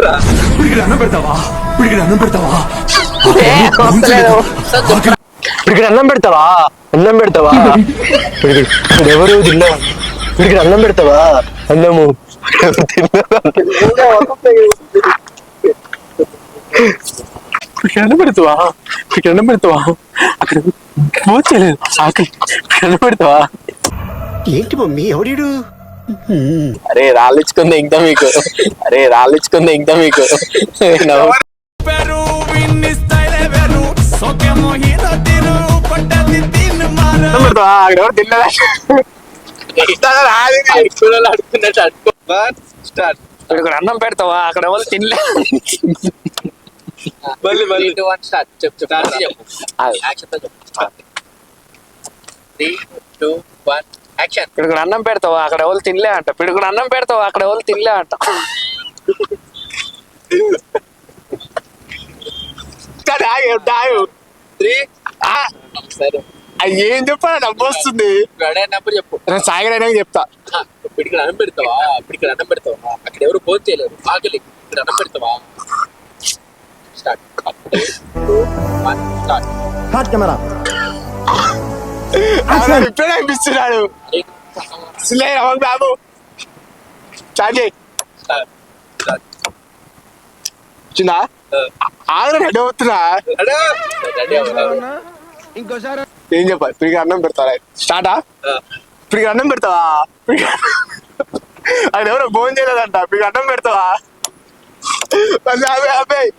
ఇప్పుడు అన్నం పెడతావా? ఇప్పుడు అన్నం పెడతావా? ఇప్పుడు అన్నం పెడతావా? అన్నం పెడతావా? ఎవరు తిన్నా? ఇప్పుడు అన్నం పెడతావా? అన్నము అన్నం పెడతావా? అన్నం పెడతావా? అక్కడ పోతలేదు ఆకలి. అన్నం పెడతావా? ఏంటి మమ్మీ ఎవడీడు? అరే రాళ్ళిచ్చుకుంది ఇంకా మీకు. అరే రాళ్ళిచ్చుకుంది ఇంకా మీకు. పెడతావా? అక్కడ ఎవరు తిన్నదా? ఇక్కడ అన్నం పెడతావా? అక్కడ ఎవరు తినలే. ఇక్కడ అన్నం పెడతావా? అక్కడ ఎవరు తినలే అంట. ఇక్కడ అన్నం పెడతావా? అక్కడ ఎవరు తినలే అంట. ఏం చెప్పా? డబ్బు వస్తుంది. చెప్పు. సాగరైనా చెప్తా. ఇప్పటికి అన్నం పెడతావా? ఇప్పటికి అన్నం పెడతావా? అక్కడ ఎవరు ఫోన్ చేయలేరు. ఆకలి. ఇక్కడ అన్నం పెడతావా? స్టార్ట్. హాట్ కెమెరా ఇప్పుడే అనిపిస్తున్నాడు. బాబు చార్జీ వచ్చిందా? ఆగ్ర రెడీ అవుతున్నా. ఇంకోసారి ఏం చెప్పాలి? ఇప్పుడు అన్నం పెడతారా? స్టార్టా? ఇప్పుడు అన్నం పెడతావా? అది ఎవరో భోజనం చేయలేదంట. ఇప్పుడు అన్నం పెడతావా? అబ్బాయి